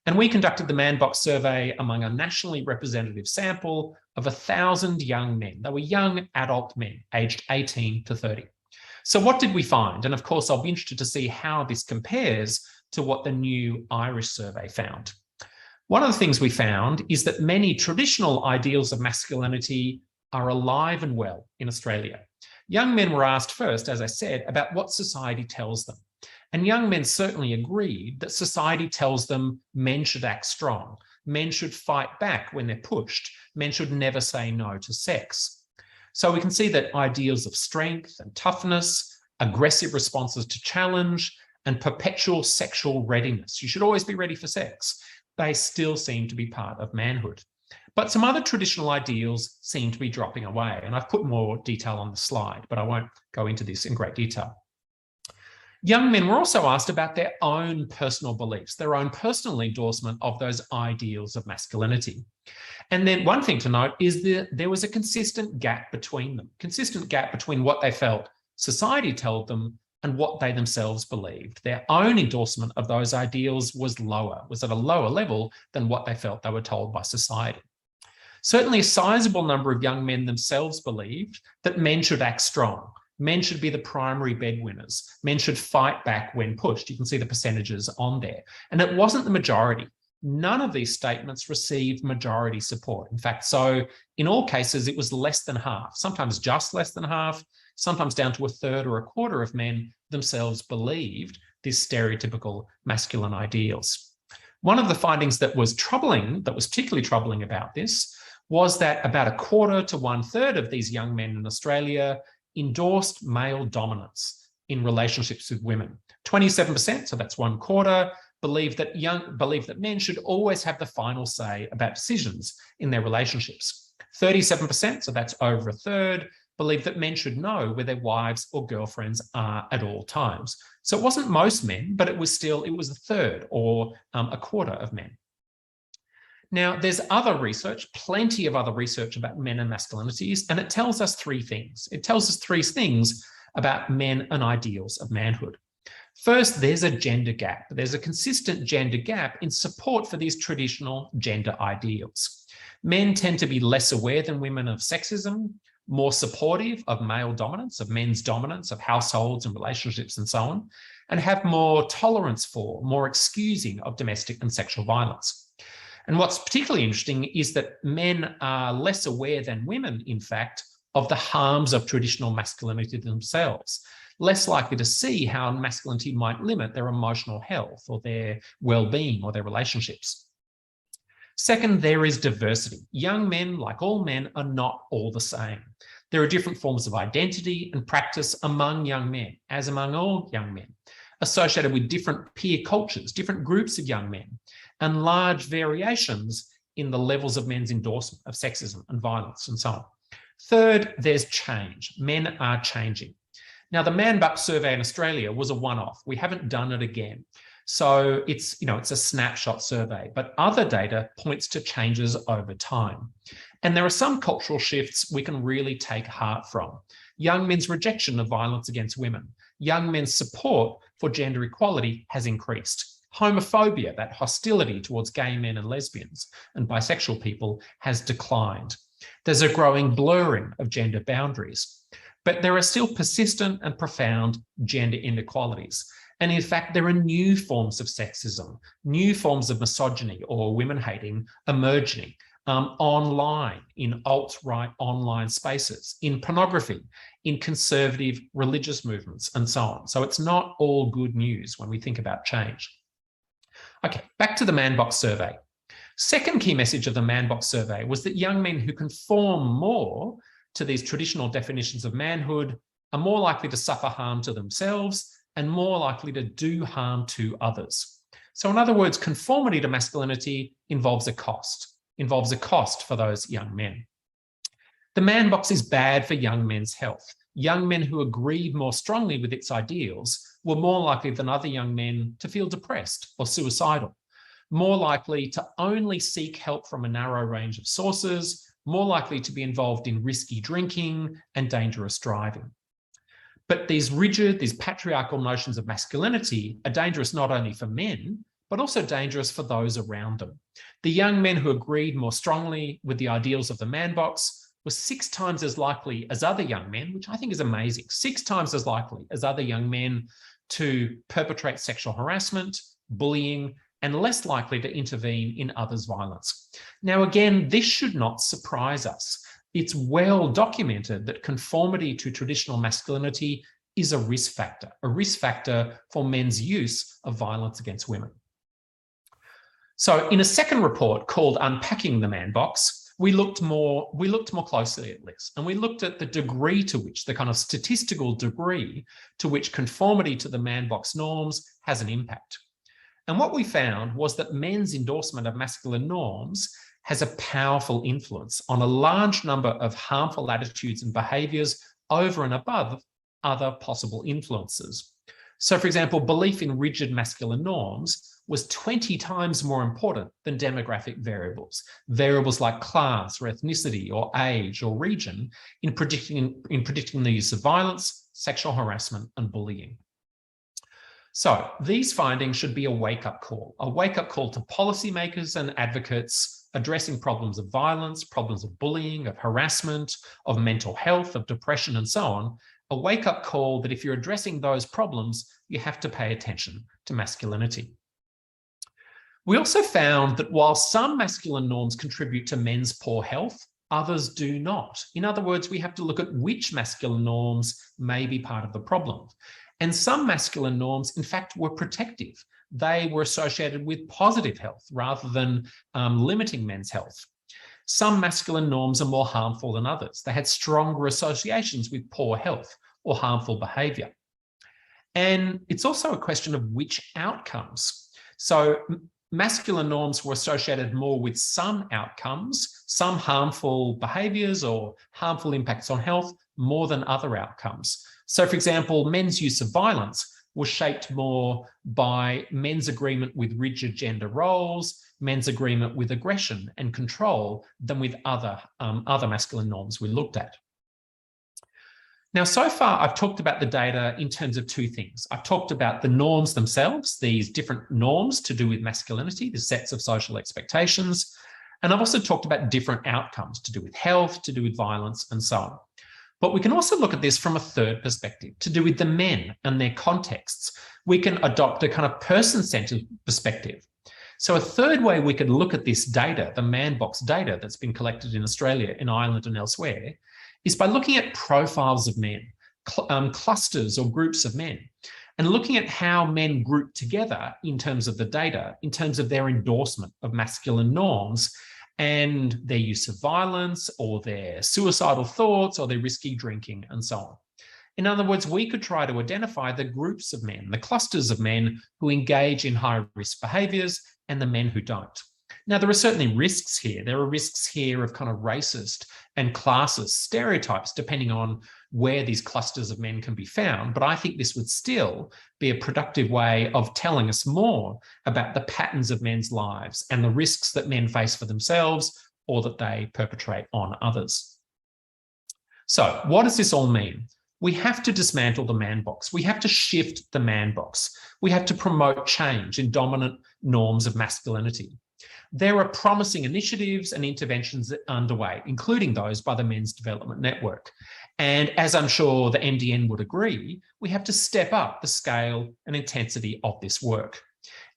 And we conducted the Man Box survey among a nationally representative sample of 1,000 young men. They were young adult men, aged 18 to 30. So what did we find? And of course, I'll be interested to see how this compares to what the new Irish survey found. One of the things we found is that many traditional ideals of masculinity are alive and well in Australia. Young men were asked first, as I said, about what society tells them. And young men certainly agreed that society tells them men should act strong, men should fight back when they're pushed, men should never say no to sex. So we can see that ideals of strength and toughness, aggressive responses to challenge, and perpetual sexual readiness, you should always be ready for sex, they still seem to be part of manhood. But some other traditional ideals seem to be dropping away. And I've put more detail on the slide, but I won't go into this in great detail. Young men were also asked about their own personal beliefs, their own personal endorsement of those ideals of masculinity. And then one thing to note is that there was a consistent gap between them, consistent gap between what they felt society told them and what they themselves believed. Their own endorsement of those ideals was at a lower level than what they felt they were told by society. Certainly a sizable number of young men themselves believed that men should act strong. Men should be the primary breadwinners. Men should fight back when pushed. You can see the percentages on there. And it wasn't the majority. None of these statements received majority support. In fact, so in all cases, it was less than half, sometimes just less than half, sometimes down to a third or a quarter of men themselves believed these stereotypical masculine ideals. One of the findings that was particularly troubling about this was that about a quarter to 1/3 of these young men in Australia endorsed male dominance in relationships with women. 27%, so that's 1/4, believe that men should always have the final say about decisions in their relationships. 37%, so that's over a third, believe that men should know where their wives or girlfriends are at all times. So it wasn't most men, but it was a third, or 1/4 of men. Now, there's other research, plenty of other research about men and masculinities, and it tells us three things. It tells us three things about men and ideals of manhood. First, there's a gender gap. There's a consistent gender gap in support for these traditional gender ideals. Men tend to be less aware than women of sexism, more supportive of male dominance, of men's dominance, of households and relationships and so on, and have more tolerance for, more excusing of domestic and sexual violence. And what's particularly interesting is that men are less aware than women, in fact, of the harms of traditional masculinity themselves, less likely to see how masculinity might limit their emotional health or their well-being or their relationships. Second, there is diversity. Young men, like all men, are not all the same. There are different forms of identity and practice among young men, as among all young men, associated with different peer cultures, different groups of young men, and large variations in the levels of men's endorsement of sexism and violence and so on. Third, there's change. Men are changing. Now, the Man Bucks survey in Australia was a one-off. We haven't done it again. So it's a snapshot survey, but other data points to changes over time. And there are some cultural shifts we can really take heart from. Young men's rejection of violence against women. Young men's support for gender equality has increased. Homophobia, that hostility towards gay men and lesbians and bisexual people, has declined. There's a growing blurring of gender boundaries, but there are still persistent and profound gender inequalities. And in fact, there are new forms of sexism, new forms of misogyny or women hating emerging online, in alt-right online spaces, in pornography, in conservative religious movements, and so on. So it's not all good news when we think about change. Okay, back to the Man Box survey. Second key message of the Man Box survey was that young men who conform more to these traditional definitions of manhood are more likely to suffer harm to themselves and more likely to do harm to others. So in other words, conformity to masculinity involves a cost for those young men. The Man Box is bad for young men's health. Young men who agreed more strongly with its ideals were more likely than other young men to feel depressed or suicidal, more likely to only seek help from a narrow range of sources, more likely to be involved in risky drinking and dangerous driving. But these patriarchal notions of masculinity are dangerous not only for men, but also dangerous for those around them. The young men who agreed more strongly with the ideals of the Man Box were 6 times as likely as other young men, which I think is amazing, 6 times as likely as other young men to perpetrate sexual harassment, bullying, and less likely to intervene in others' violence. Now, again, this should not surprise us. It's well documented that conformity to traditional masculinity is a risk factor for men's use of violence against women. So in a second report called Unpacking the Man Box, we looked more closely at this, and we looked at the degree to which, the kind of statistical degree to which conformity to the Man Box norms has an impact. And what we found was that men's endorsement of masculine norms has a powerful influence on a large number of harmful attitudes and behaviours over and above other possible influences. So, for example, belief in rigid masculine norms was 20 times more important than demographic variables like class or ethnicity or age or region in predicting the use of violence, sexual harassment, and bullying. So these findings should be a wake-up call to policymakers and advocates addressing problems of violence, problems of bullying, of harassment, of mental health, of depression, and so on. A wake-up call that if you're addressing those problems, you have to pay attention to masculinity. We also found that while some masculine norms contribute to men's poor health, others do not. In other words, we have to look at which masculine norms may be part of the problem. And some masculine norms, in fact, were protective. They were associated with positive health rather than limiting men's health. Some masculine norms are more harmful than others. They had stronger associations with poor health or harmful behaviour. And it's also a question of which outcomes. So masculine norms were associated more with some outcomes, some harmful behaviours or harmful impacts on health, more than other outcomes. So, for example, men's use of violence was shaped more by men's agreement with rigid gender roles, men's agreement with aggression and control than with other masculine norms we looked at. Now, so far, I've talked about the data in terms of two things. I've talked about the norms themselves, these different norms to do with masculinity, the sets of social expectations. And I've also talked about different outcomes to do with health, to do with violence, and so on. But we can also look at this from a third perspective, to do with the men and their contexts. We can adopt a kind of person-centered perspective. So a third way we could look at this data, the man box data that's been collected in Australia, in Ireland and elsewhere, is by looking at profiles of men, clusters or groups of men, and looking at how men group together in terms of the data, in terms of their endorsement of masculine norms and their use of violence or their suicidal thoughts or their risky drinking and so on. In other words, we could try to identify the groups of men, the clusters of men who engage in high-risk behaviours and the men who don't. Now, there are certainly risks here. There are risks here of kind of racist and classist stereotypes, depending on where these clusters of men can be found. But I think this would still be a productive way of telling us more about the patterns of men's lives and the risks that men face for themselves or that they perpetrate on others. So what does this all mean? We have to dismantle the man box. We have to shift the man box. We have to promote change in dominant norms of masculinity. There are promising initiatives and interventions underway, including those by the Men's Development Network. And as I'm sure the MDN would agree, we have to step up the scale and intensity of this work.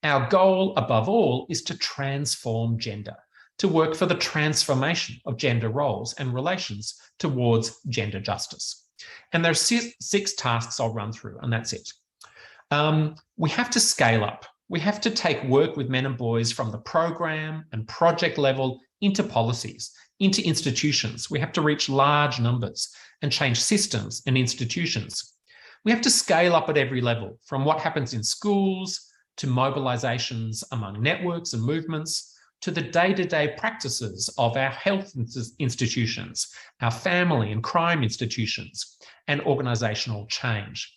Our goal, above all, is to transform gender, to work for the transformation of gender roles and relations towards gender justice. And there are six tasks I'll run through, and that's it. We have to scale up. We have to take work with men and boys from the program and project level into policies, into institutions. We have to reach large numbers and change systems and institutions. We have to scale up at every level, from what happens in schools to mobilisations among networks and movements, to the day-to-day practices of our health institutions, our family and crime institutions, and organisational change.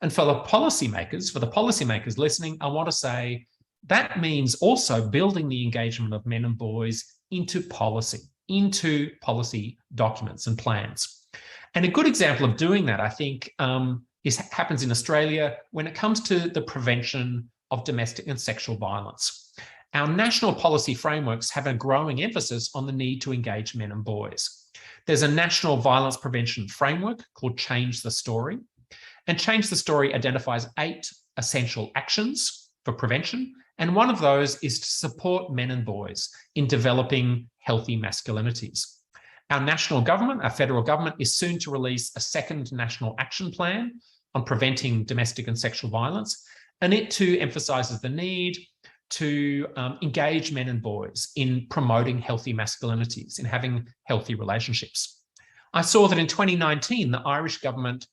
And for the policymakers listening, I want to say that means also building the engagement of men and boys into policy documents and plans. And a good example of doing that, I think, happens in Australia when it comes to the prevention of domestic and sexual violence. Our national policy frameworks have a growing emphasis on the need to engage men and boys. There's a national violence prevention framework called Change the Story. And Change the Story identifies 8 essential actions for prevention. And one of those is to support men and boys in developing healthy masculinities. Our national government, our federal government, is soon to release a second national action plan on preventing domestic and sexual violence. And it too emphasises the need to engage men and boys in promoting healthy masculinities, in having healthy relationships. I saw that in 2019, the Irish government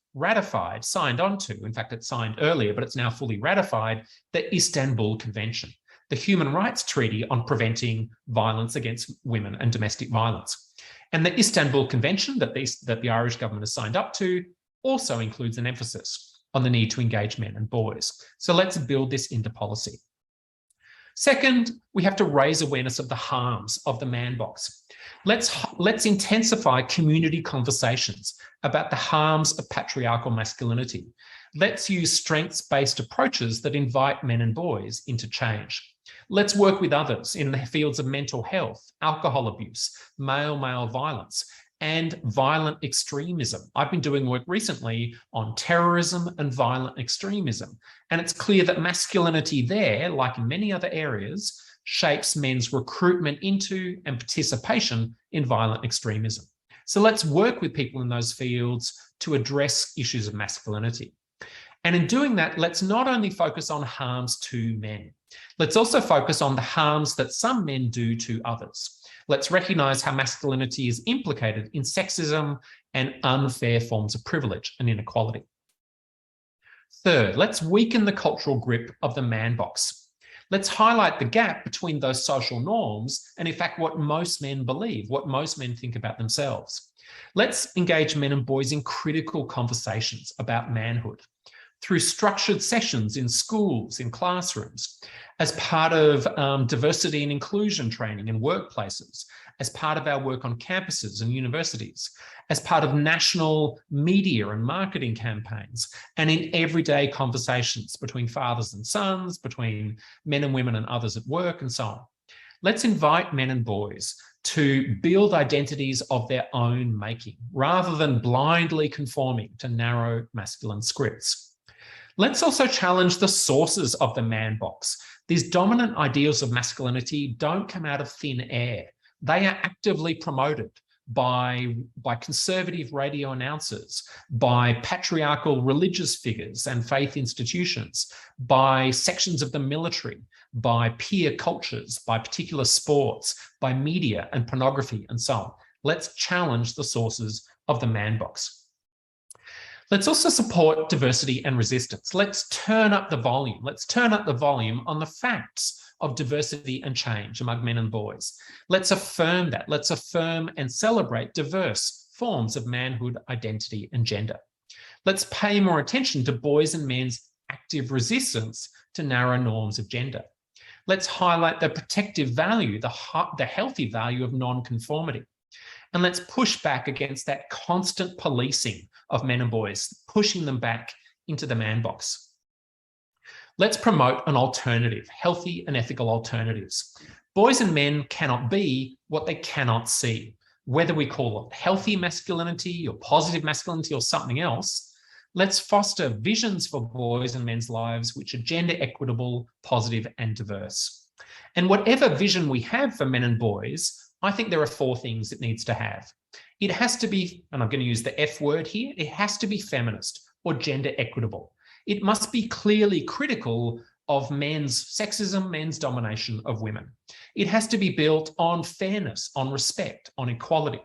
signed onto, in fact, it signed earlier, but it's now fully ratified, the Istanbul Convention, the human rights treaty on preventing violence against women and domestic violence. And the Istanbul Convention that the Irish government has signed up to also includes an emphasis on the need to engage men and boys. So let's build this into policy. Second, we have to raise awareness of the harms of the man box. Let's intensify community conversations about the harms of patriarchal masculinity. Let's use strengths-based approaches that invite men and boys into change. Let's work with others in the fields of mental health, alcohol abuse, male-male violence, and violent extremism. I've been doing work recently on terrorism and violent extremism, and it's clear that masculinity there, like in many other areas, shapes men's recruitment into and participation in violent extremism. So let's work with people in those fields to address issues of masculinity. And in doing that, let's not only focus on harms to men, let's also focus on the harms that some men do to others. Let's recognise how masculinity is implicated in sexism and unfair forms of privilege and inequality. Third, let's weaken the cultural grip of the man box. Let's highlight the gap between those social norms and, in fact, what most men believe, what most men think about themselves. Let's engage men and boys in critical conversations about manhood through structured sessions in schools, in classrooms, as part of diversity and inclusion training in workplaces, as part of our work on campuses and universities, as part of national media and marketing campaigns, and in everyday conversations between fathers and sons, between men and women and others at work, and so on. Let's invite men and boys to build identities of their own making, rather than blindly conforming to narrow masculine scripts. Let's also challenge the sources of the man box. These dominant ideals of masculinity don't come out of thin air. They are actively promoted by conservative radio announcers, by patriarchal religious figures and faith institutions, by sections of the military, by peer cultures, by particular sports, by media and pornography, and so on. Let's challenge the sources of the man box. Let's also support diversity and resistance. Let's turn up the volume. Let's turn up the volume on the facts of diversity and change among men and boys. Let's affirm that. Let's affirm and celebrate diverse forms of manhood, identity, and gender. Let's pay more attention to boys' and men's active resistance to narrow norms of gender. Let's highlight the protective value, the healthy value of non-conformity. And let's push back against that constant policing of men and boys, pushing them back into the man box. Let's promote an alternative, healthy and ethical alternatives. Boys and men cannot be what they cannot see. Whether we call it healthy masculinity or positive masculinity or something else, let's foster visions for boys and men's lives which are gender equitable, positive, and diverse. And whatever vision we have for men and boys, I think there are 4 things it needs to have. It has to be, and I'm going to use the F word here, it has to be feminist or gender equitable. It must be clearly critical of men's sexism, men's domination of women. It has to be built on fairness, on respect, on equality.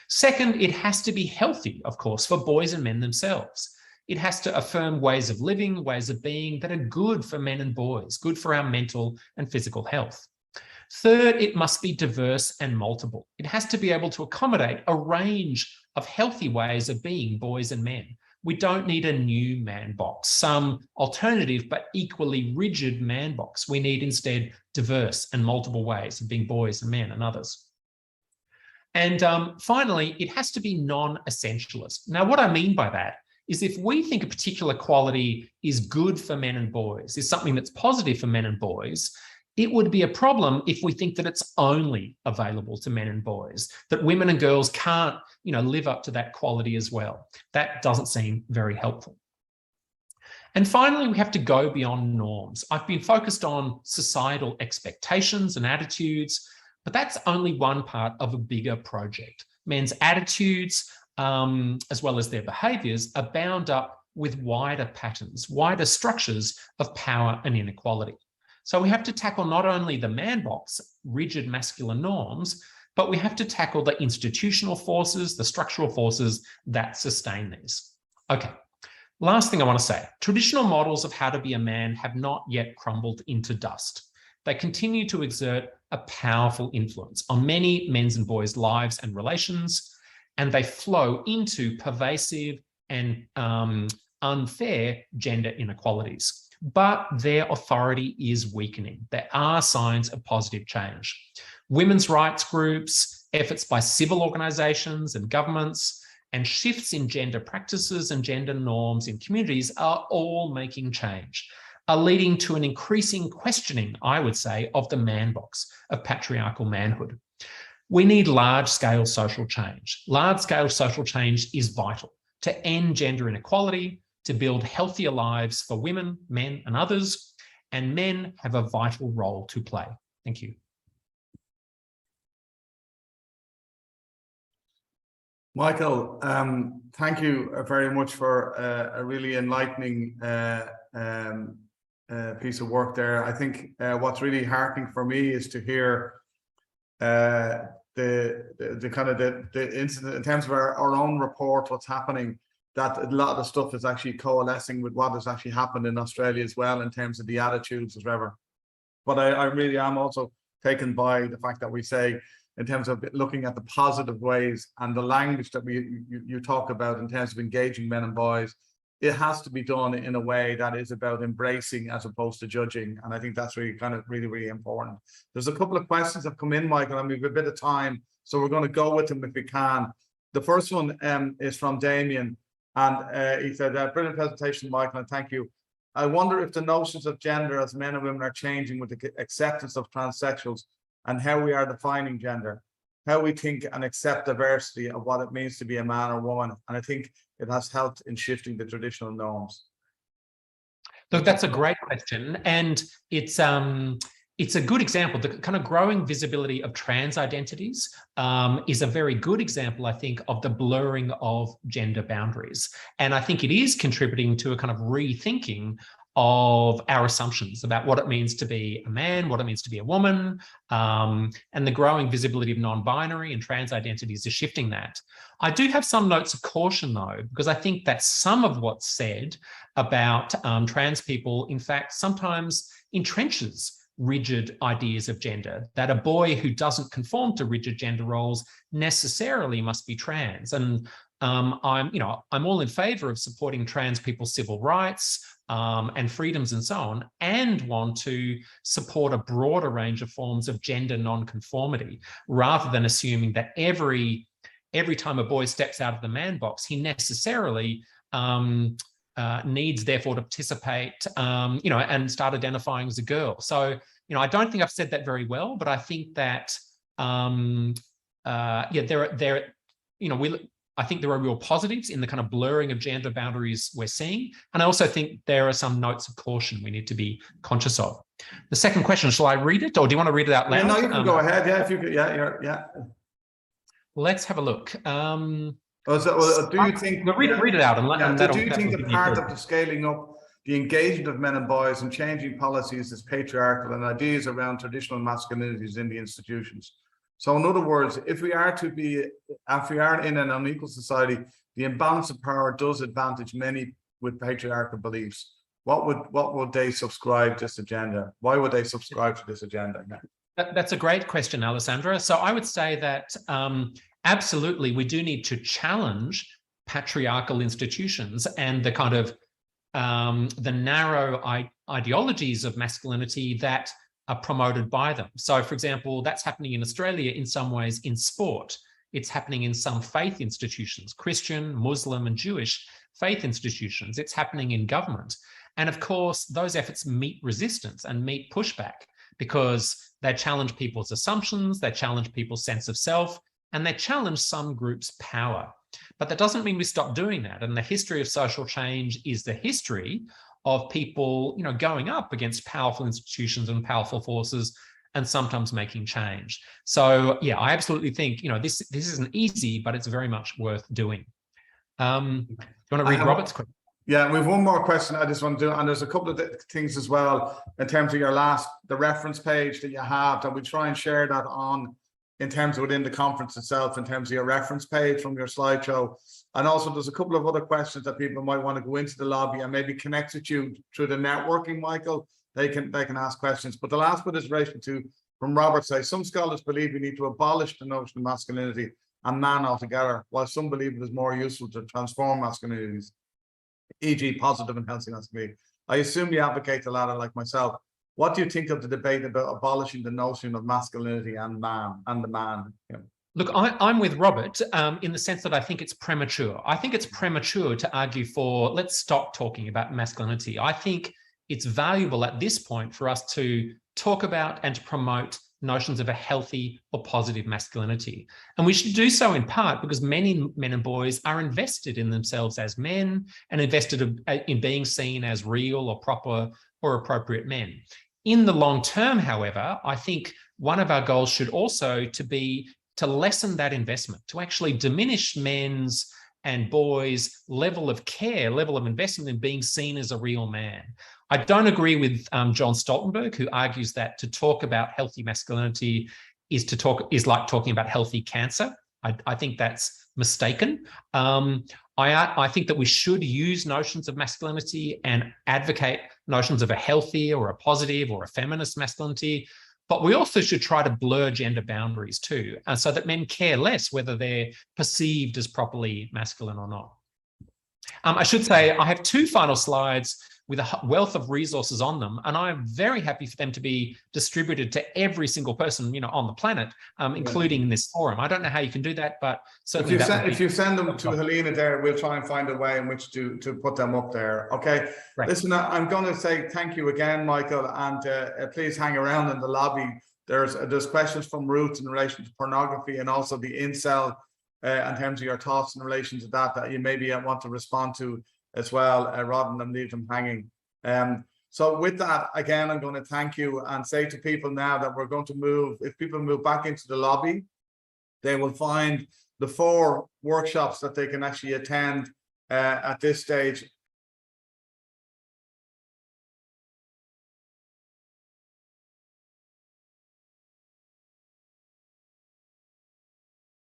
Second, it has to be healthy, of course, for boys and men themselves. It has to affirm ways of living, ways of being that are good for men and boys, good for our mental and physical health. Third, it must be diverse and multiple. It has to be able to accommodate a range of healthy ways of being boys and men. We don't need a new man box, some alternative but equally rigid man box. We need instead diverse and multiple ways of being boys and men and others. And finally, it has to be non-essentialist. Now, what I mean by that is if we think a particular quality is good for men and boys, is something that's positive for men and boys, it would be a problem if we think that it's only available to men and boys, that women and girls can't, live up to that quality as well. That doesn't seem very helpful. And finally, we have to go beyond norms. I've been focused on societal expectations and attitudes, but that's only one part of a bigger project. Men's attitudes, as well as their behaviours, are bound up with wider patterns, wider structures of power and inequality. So we have to tackle not only the man box, rigid masculine norms, but we have to tackle the institutional forces, the structural forces that sustain these. Okay, last thing I want to say, traditional models of how to be a man have not yet crumbled into dust. They continue to exert a powerful influence on many men's and boys' lives and relations, and they flow into pervasive and unfair gender inequalities. But their authority is weakening. There are signs of positive change. Women's rights groups, efforts by civil organisations and governments, and shifts in gender practices and gender norms in communities are all making change, are leading to an increasing questioning, I would say, of the man box of patriarchal manhood. We need large-scale social change. Large-scale social change is vital to end gender inequality, to build healthier lives for women, men, and others, and men have a vital role to play. Thank you. Michael, thank you very much for a really enlightening piece of work there. I think what's really heartening for me is to hear the kind of the incident in terms of our own report, what's happening, that a lot of the stuff is actually coalescing with what has actually happened in Australia as well in terms of the attitudes as ever. But I really am also taken by the fact that we say, in terms of looking at the positive ways and the language that you talk about in terms of engaging men and boys, it has to be done in a way that is about embracing as opposed to judging. And I think that's really really important. There's a couple of questions that have come in, Michael, and we have a bit of time, so we're going to go with them if we can. The first one is from Damien, and he said, brilliant presentation, Michael, and thank you. I wonder if the notions of gender as men and women are changing with the acceptance of transsexuals and how we are defining gender, how we think and accept diversity of what it means to be a man or woman. And I think it has helped in shifting the traditional norms. Look, that's a great question. And it's a good example. The kind of growing visibility of trans identities is a very good example, I think, of the blurring of gender boundaries. And I think it is contributing to a kind of rethinking of our assumptions about what it means to be a man, what it means to be a woman, and the growing visibility of non-binary and trans identities is shifting that. I do have some notes of caution, though, because I think that some of what's said about trans people, in fact, sometimes entrenches rigid ideas of gender, that a boy who doesn't conform to rigid gender roles necessarily must be trans. And I'm all in favor of supporting trans people's civil rights and freedoms and so on, and want to support a broader range of forms of gender non-conformity, rather than assuming that every time a boy steps out of the man box, he necessarily needs therefore to participate, and start identifying as a girl. So, I don't think I've said that very well, but I think that, I think there are real positives in the kind of blurring of gender boundaries we're seeing. And I also think there are some notes of caution we need to be conscious of. The second question, shall I read it, or do you want to read it out loud? Yeah, no, you can go ahead. Yeah, if you could. Yeah. Let's have a look. Do you think? Read it out. Do you think that part of the scaling up the engagement of men and boys and changing policies is patriarchal and ideas around traditional masculinities in the institutions? So in other words, if we are in an unequal society, the imbalance of power does advantage many with patriarchal beliefs. What would they subscribe to this agenda? Why would they subscribe to this agenda? That's a great question, Alessandra. So I would say that absolutely we do need to challenge patriarchal institutions and the kind of the narrow ideologies of masculinity that are promoted by them. So, for example, that's happening in Australia in some ways in sport. It's happening in some faith institutions, Christian, Muslim, and Jewish faith institutions. It's happening in government. And of course, those efforts meet resistance and meet pushback because they challenge people's assumptions, they challenge people's sense of self, and they challenge some groups' power. But that doesn't mean we stop doing that. And the history of social change is the history of people, going up against powerful institutions and powerful forces and sometimes making change. So yeah, I absolutely think, this isn't easy, but it's very much worth doing. Do you want to read Robert's question? Yeah, we have one more question I just want to do, and there's a couple of things as well in terms of the reference page that you have, that we try and share that on in terms of within the conference itself, in terms of your reference page from your slideshow. And also there's a couple of other questions that people might want to go into the lobby and maybe connect with you through the networking, Michael. They can ask questions. But the last bit is in relation to, from Robert, says, some scholars believe we need to abolish the notion of masculinity and man altogether, while some believe it is more useful to transform masculinities, e.g. positive and healthy masculinity. I assume you advocate the latter like myself. What do you think of the debate about abolishing the notion of masculinity and the man? Look, I'm with Robert in the sense that I think it's premature. I think it's premature to argue for, let's stop talking about masculinity. I think it's valuable at this point for us to talk about and to promote notions of a healthy or positive masculinity. And we should do so in part because many men and boys are invested in themselves as men and invested in being seen as real or proper or appropriate men. In the long term, however, I think one of our goals should also be to lessen that investment, to actually diminish men's and boys' level of care, level of investment in being seen as a real man. I don't agree with John Stoltenberg, who argues that to talk about healthy masculinity is like talking about healthy cancer. I think that's mistaken. I think that we should use notions of masculinity and advocate notions of a healthy or a positive or a feminist masculinity, but we also should try to blur gender boundaries too, so that men care less whether they're perceived as properly masculine or not. I should say I have 2 final slides with a wealth of resources on them, and I'm very happy for them to be distributed to every single person, on the planet, including in this forum. I don't know how you can do that, but certainly if you send them to Helena there, we'll try and find a way in which to put them up there. Okay. Right. Listen, I'm going to say thank you again, Michael, and please hang around in the lobby. There's questions from Ruth in relation to pornography and also the incel in terms of your thoughts in relation to that you maybe want to respond to as well, rather than leave them hanging. So with that, again, I'm going to thank you and say to people now that we're going to move, if people move back into the lobby, they will find the 4 workshops that they can actually attend at this stage